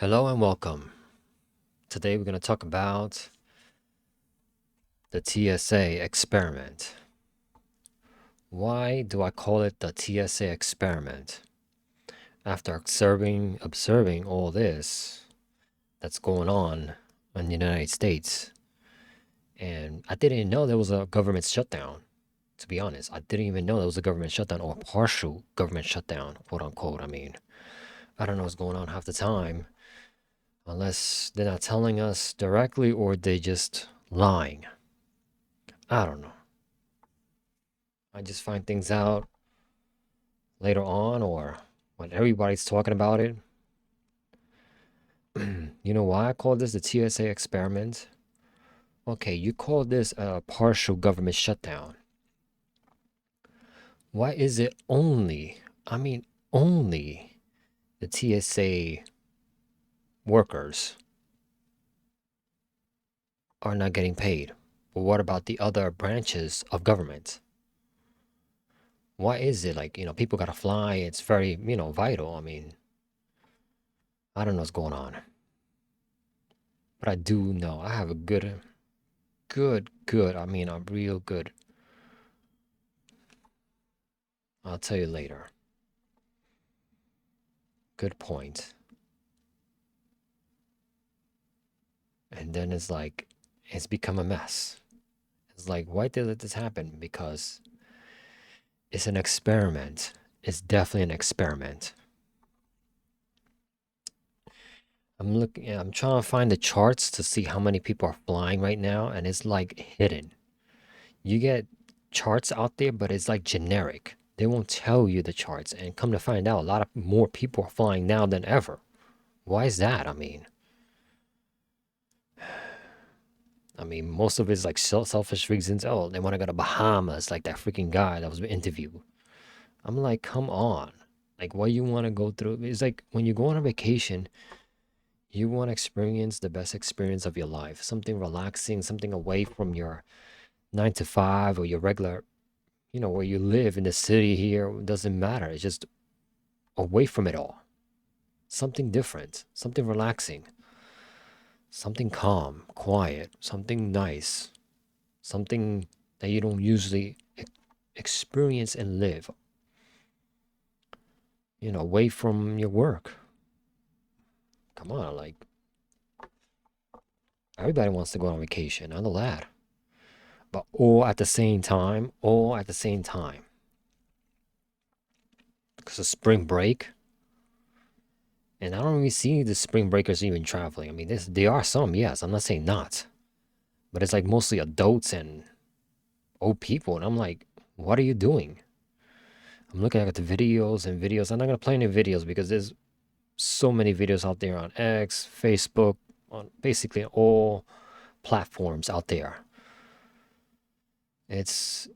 Hello and welcome. Today we're going to talk about the TSA experiment. Why do I call it the TSA experiment? After observing all this that's going on in the United States, and I didn't know there was a government shutdown. To be honest, I didn't even know there was a government shutdown or a partial government shutdown, quote unquote. I don't know what's going on half the time, unless they're not telling us directly or they just lying. I don't know. I just find things out later on or when everybody's talking about it. You know why I call this the TSA experiment? Okay, you call this a partial government shutdown. Why is it only the TSA workers are not getting paid? But what about the other branches of government? Why is it like, people gotta fly? It's very, vital. I don't know what's going on. But I do know I have a a real good. I'll tell you later. Good point. And then it's become a mess. It's like, why did this happen? Because it's an experiment. It's definitely an experiment. I'm trying to find the charts to see how many people are flying right now, and it's like hidden. You get charts out there, but it's like generic. They won't tell you the charts, and come to find out, a lot of more people are flying now than ever. Why is that? Most of it's like selfish reasons. Oh, they want to go to Bahamas, like that freaking guy that was interviewed. I'm like, come on. Like, why you want to go through? It's like when you go on a vacation, you want to experience the best experience of your life, something relaxing, something away from your 9 to 5 or your regular, where you live in the city here. It doesn't matter. It's just away from it all. Something different, something relaxing, something calm, quiet, something nice, something that you don't usually experience and live, away from your work. Come on, like, everybody wants to go on vacation. I know that. But all at the same time. Because of spring break, and I don't really see the spring breakers even traveling. There are some, yes. I'm not saying not. But it's like mostly adults and old people. And I'm like, what are you doing? I'm looking at the videos and videos. I'm not going to play any videos because there's so many videos out there on X, Facebook, on basically all platforms out there. It's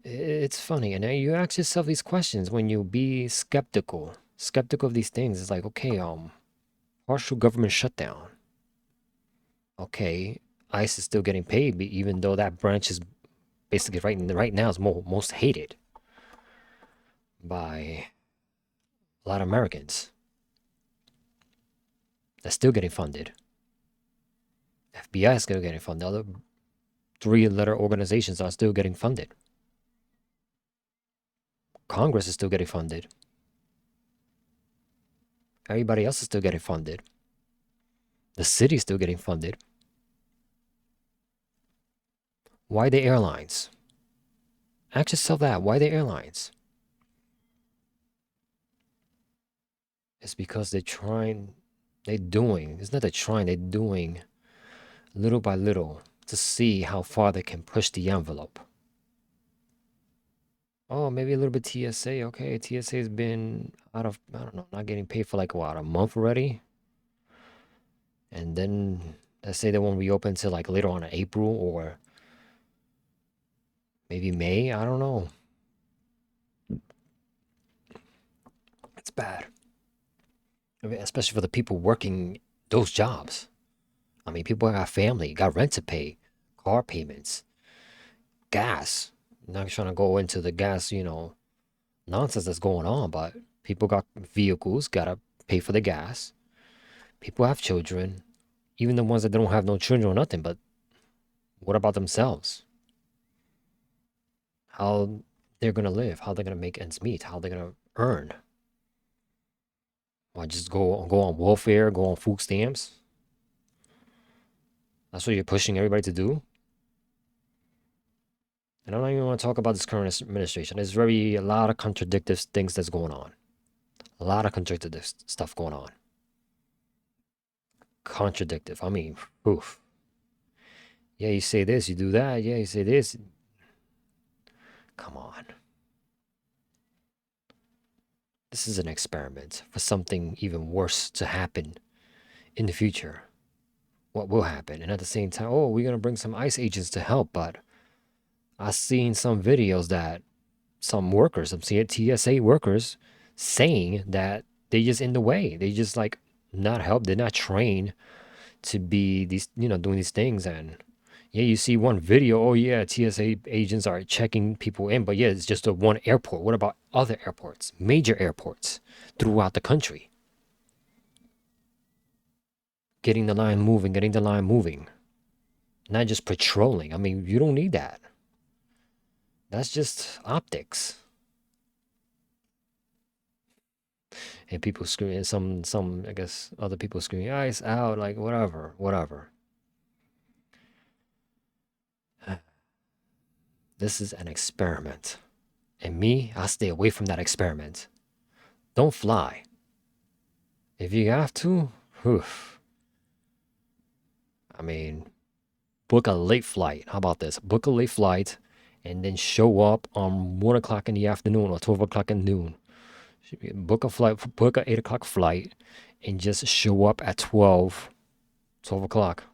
funny, and then you ask yourself these questions when you be skeptical of these things. It's like, okay, partial government shutdown. Okay, ICE is still getting paid, even though that branch is basically right now is most hated by a lot of Americans. They're still getting funded. FBI is still getting funded. Other three-letter organizations are still getting funded. Congress is still getting funded. Everybody else is still getting funded. The city is still getting funded. Why the airlines? Ask yourself that. Why the airlines? It's because it's not they're trying, they're doing little by little to see how far they can push the envelope. Oh, maybe a little bit TSA. Okay, TSA has been out of, I don't know, not getting paid for like what, a month already? And then let's say they won't reopen till like later on in April or maybe May. I don't know. It's bad. Especially for the people working those jobs. People got family, got rent to pay, car payments, gas. I'm not trying to go into the gas, nonsense that's going on, but people got vehicles, gotta pay for the gas, People have children, even the ones that don't have no children or nothing. But what about themselves? How they're gonna live? How they're gonna make ends meet? How they're gonna earn? Why just go on welfare? Go on food stamps? That's what you're pushing everybody to do. And I don't even want to talk about this current administration. There's a lot of contradictory things that's going on. A lot of contradictory stuff going on. Contradictive. I mean, oof. Yeah, you say this, you do that. Yeah, you say this. Come on. This is an experiment for something even worse to happen in the future. What will happen? And at the same time, oh, we're going to bring some ICE agents to help. But I've seen some videos that some workers, I'm seeing TSA workers saying that they just in the way. They just like not help. They're not trained to be these, doing these things. And yeah, you see one video, oh yeah, TSA agents are checking people in, but yeah, it's just a one airport. What about other airports, major airports throughout the country? Getting the line moving, not just patrolling. I mean, you don't need that. That's just optics. And people screaming, some I guess other people screaming, ice out, like whatever. This is an experiment. And me, I stay away from that experiment. Don't fly. If you have to, oof. I mean, book a late flight. How about this? Book a late flight and then show up on 1 o'clock in the afternoon or 12 o'clock in noon. Book a flight, book a 8 o'clock flight and just show up at 12 o'clock.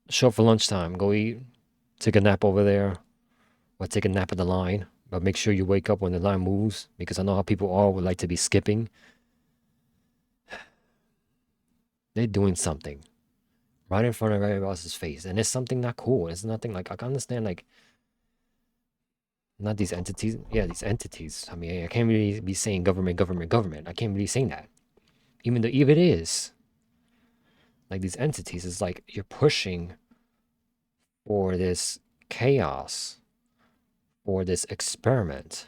Show up for lunchtime. Go eat, take a nap over there, or take a nap at the line. But make sure you wake up when the line moves, because I know how people are would like to be skipping. They're doing something right in front of everybody else's face, and it's something not cool. It's nothing like I can understand, like, not these entities. Yeah, these entities. I mean, I can't really be saying government. I can't really say that. Even though if it is like these entities, it's like you're pushing for this chaos, for this experiment.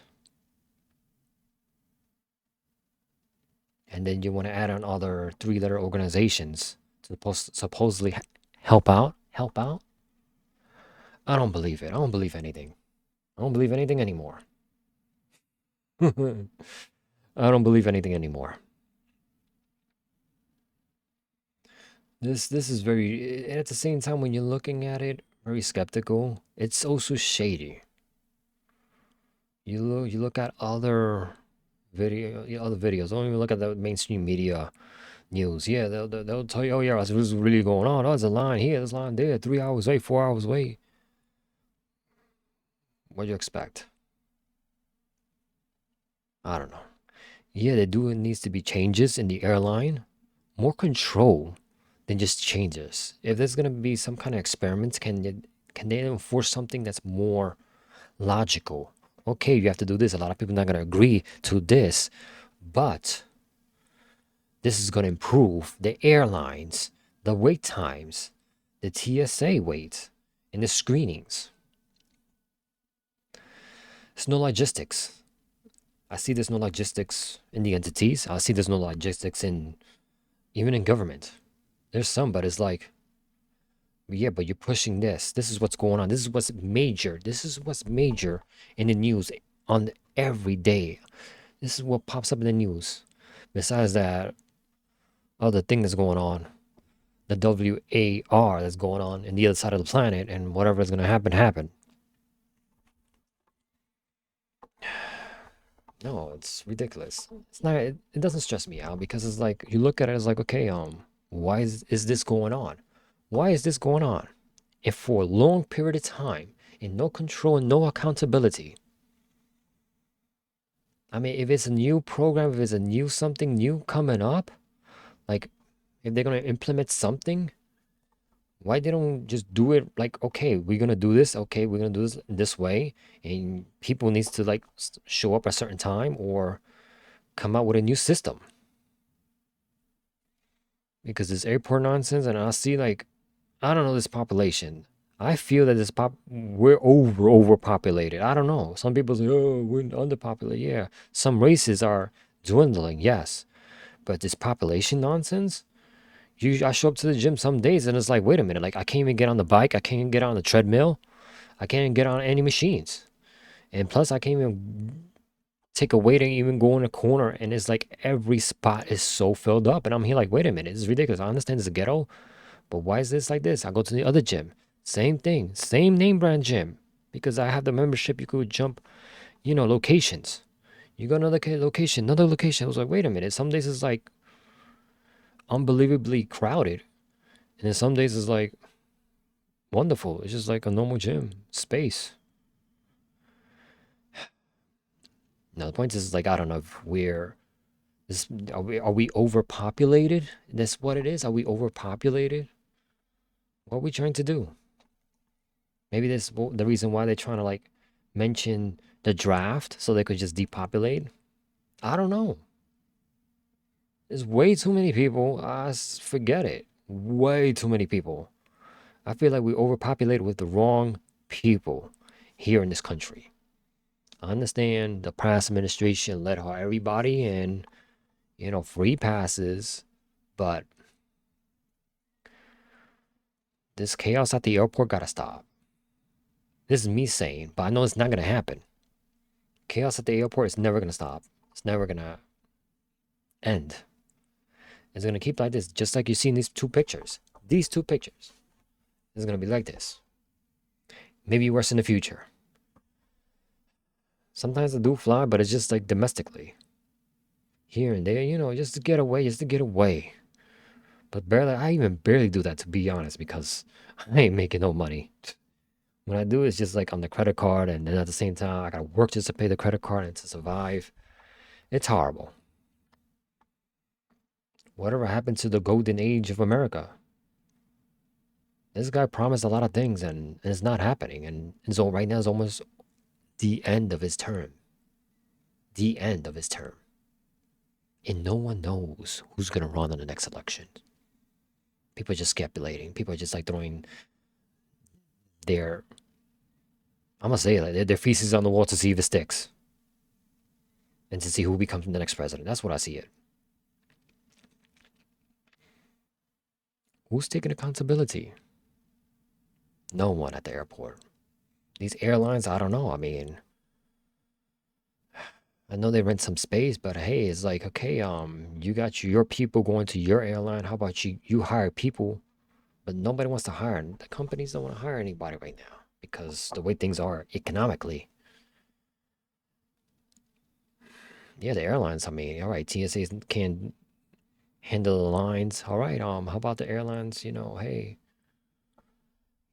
And then you want to add on other three-letter organizations to supposedly help out. Help out? I don't believe it. I don't believe anything. I don't believe anything anymore. I don't believe anything anymore. This is very, and at the same time, when you're looking at it, very skeptical. It's also shady. You look at other other videos. Don't even look at the mainstream media news. Yeah, they'll tell you, oh yeah, this is really going on. Oh, there's a line here, there's a line there. 3 hours wait, 4 hours wait. What do you expect? I don't know. Yeah, there do needs to be changes in the airline, more control than just changes. If there's gonna be some kind of experiments, can they enforce something that's more logical? Okay, you have to do this. A lot of people are not gonna agree to this, but this is gonna improve the airlines, the wait times, the TSA wait, and the screenings. There's no logistics. I see there's no logistics in the entities. I see there's no logistics in even in government. There's some, but it's like, yeah, but you're pushing this. This is what's going on. This is what's major. This is what's major in the news on every day. This is what pops up in the news. Besides that other thing that's going on, the WAR that's going on in the other side of the planet, and whatever is going to happen. No, it's ridiculous. It's not. It doesn't stress me out because it's like you look at it as like, okay, why is this going on? Why is this going on? If for a long period of time, and no control and no accountability. I mean, if it's a new program, if it's a new something new coming up, like if they're gonna implement something, why they don't just do it like, okay, we're gonna do this, okay, we're gonna do this way, and people needs to like show up at a certain time or come out with a new system. because this airport nonsense, and I see like I don't know this population. I feel that we're overpopulated. I don't know. Some people say, "Oh, we're underpopulated." Yeah, some races are dwindling. Yes, but this population nonsense. I show up to the gym some days and it's like, wait a minute, like I can't even get on the bike. I can't even get on the treadmill. I can't even get on any machines. And plus, I can't even take a weight and even go in a corner. And it's like every spot is so filled up. And I'm here like, wait a minute, this is ridiculous. I understand it's a ghetto, but why is this like this? I go to the other gym, same thing, same name brand gym, because I have the membership. You could jump, locations. You go another location, another location. I was like, wait a minute. Some days it's like unbelievably crowded, and then some days it's like wonderful. It's just like a normal gym space. Now the point is like I don't know if we're this are we overpopulated? That's what it is. Are we overpopulated? What are we trying to do? Maybe that's the reason why they're trying to like mention the draft so they could just depopulate. I don't know. There's way too many people. Forget it. Way too many people. I feel like we overpopulate with the wrong people here in this country. I understand the past administration let everybody in, free passes, but this chaos at the airport gotta stop. This is me saying, but I know it's not gonna happen. Chaos at the airport is never gonna stop. It's never gonna end. It's gonna keep like this, just like you see in these two pictures. These two pictures. It's gonna be like this. Maybe worse in the future. Sometimes I do fly, but it's just like domestically. Here and there, just to get away, just to get away. But barely, I even barely do that to be honest, because I ain't making no money. When I do, it's just like on the credit card, and then at the same time, I gotta work just to pay the credit card and to survive. It's horrible. Whatever happened to the golden age of America? This guy promised a lot of things, and it's not happening. And so right now is almost the end of his term. The end of his term. And no one knows who's gonna run on the next election. People are just speculating. People are just like throwing their, I'm gonna say it, like their feces on the wall to see if it sticks, and to see who becomes the next president. That's what I see it. Who's taking accountability? No one at the airport. These airlines, I don't know. I mean, I know they rent some space, but hey, it's like, okay, you got your people going to your airline. How about you hire people, but nobody wants to hire. The companies don't want to hire anybody right now because the way things are economically. Yeah, the airlines, I mean, all right, TSA can handle the lines. All right, how about the airlines? Hey,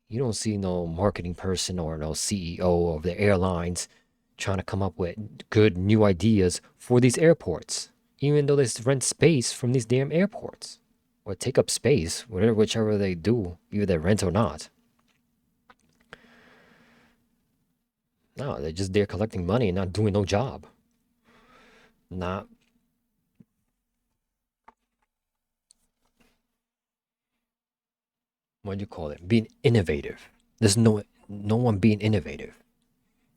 you don't see no marketing person or no CEO of the airlines trying to come up with good new ideas for these airports, even though they rent space from these damn airports or take up space, whichever they do, either they rent or not. No, they're just there collecting money and not doing no job. Not what do you call it? Being innovative. There's no one being innovative.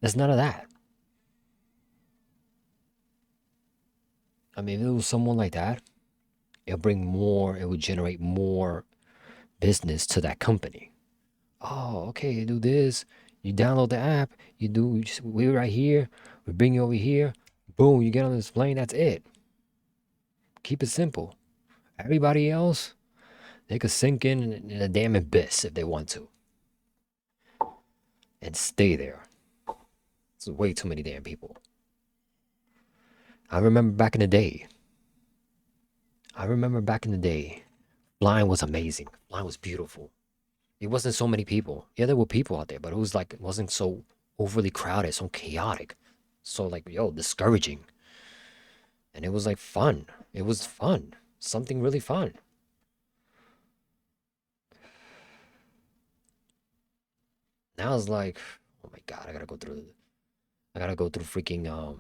There's none of that. I mean, if it was someone like that, it would generate more business to that company. Oh, okay, you do this. You download the app. We're right here. We bring you over here. Boom, you get on this plane. That's it. Keep it simple. Everybody else, they could sink in a damn abyss if they want to and stay there. It's way too many damn people. I remember back in the day. Flying was amazing. Flying was beautiful. It wasn't so many people. Yeah, there were people out there, but it wasn't so overly crowded, so chaotic, so like discouraging. And it was like fun. It was fun. Something really fun. Now it's like, oh my god, I gotta go through freaking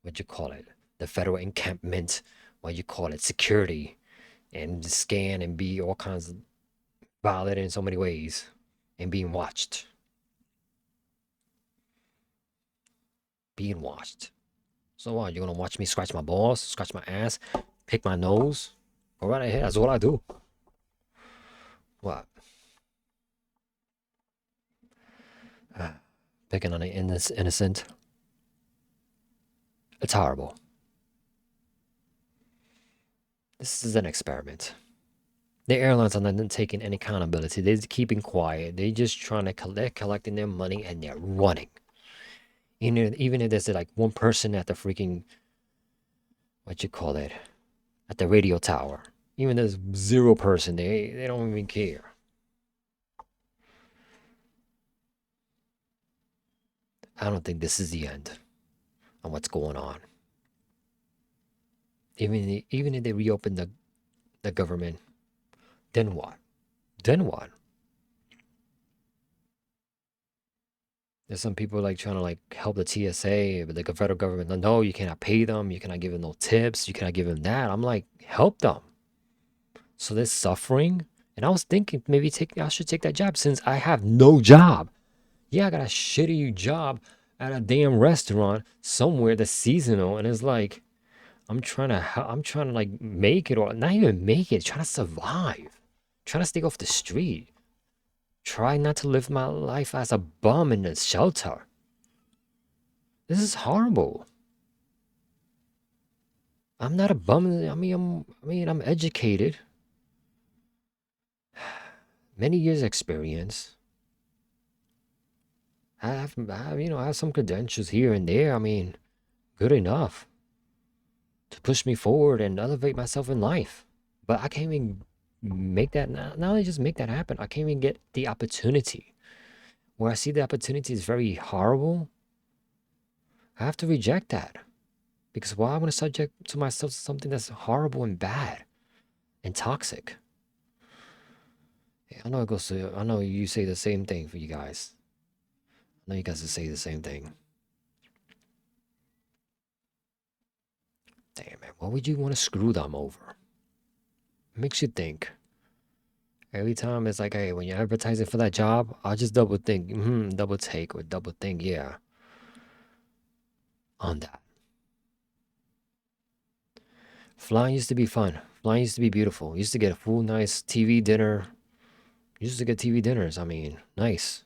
what you call it? The federal encampment, what you call it, security, and scan and be all kinds of violated in so many ways and being watched. Being watched. So what? You're gonna watch me scratch my balls, scratch my ass, pick my nose? Go right ahead. That's what I do. What? Picking on an innocent. It's horrible. This is an experiment. The airlines are not taking any accountability. They're keeping quiet. They're just trying to collect, collecting their money, and they're running. Even if there's like one person at the freaking, what you call it, at the radio tower. Even there's zero person, they don't even care. I don't think this is the end on what's going on. Even if they reopen the government, then what? Then what? There's some people like trying to like help the TSA, but the federal government, no, you cannot pay them, you cannot give them no tips, you cannot give them that. I'm like, help them. So they're suffering. And I was thinking maybe I should take that job since I have no job. Yeah, I got a shitty job at a damn restaurant somewhere that's seasonal, and it's like I'm trying to like make it or not even make it, trying to survive, trying to stay off the street, try not to live my life as a bum in a shelter. This is horrible. I'm not a bum. I'm educated, many years experience. I have some credentials here and there. I mean, good enough to push me forward and elevate myself in life. But I can't even make that, not only just make that happen, I can't even get the opportunity. Where I see the opportunity is very horrible, I have to reject that. Because why I want to subject to myself to something that's horrible and bad and toxic? I know it goes to, I know you say the same thing for you guys. I know you guys say the same thing. Damn, man, why would you want to screw them over? It makes you think. Every time it's like, hey, when you're advertising for that job, I'll just double think, double take or double think, yeah, on that. Flying used to be fun. Flying used to be beautiful. Used to get a full nice TV dinner. Used to get TV dinners. I mean, nice.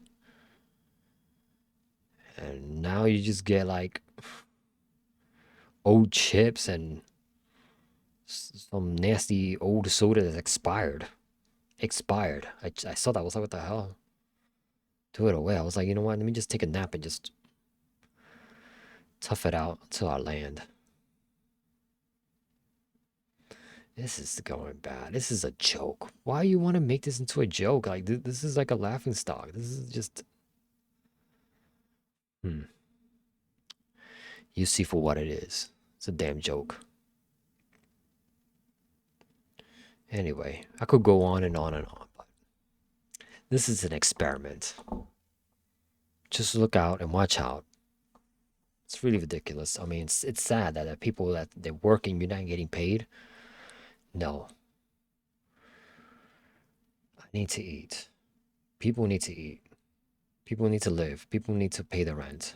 And now you just get like old chips and some nasty old soda that's expired. Expired. I saw that. I was like, what the hell? Threw it away. I was like, you know what? Let me just take a nap and just tough it out till I land. This is going bad. This is a joke. Why you want to make this into a joke? Like this is like a laughing stock. This is just you see for what it is. It's a damn joke. Anyway, I could go on and on and on, but this is an experiment. Just look out and watch out. It's really ridiculous. I mean, it's sad that people that they're working, you're not getting paid. No. I need to eat. People need to eat. People need to live. People need to pay the rent.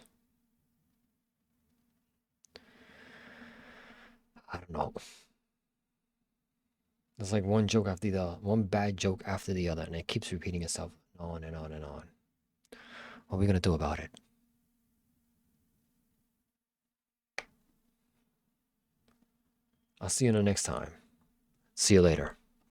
I don't know. It's like one joke after the other, one bad joke after the other, and it keeps repeating itself on and on and on. What are we gonna do about it? I'll see you in the next time. See you later.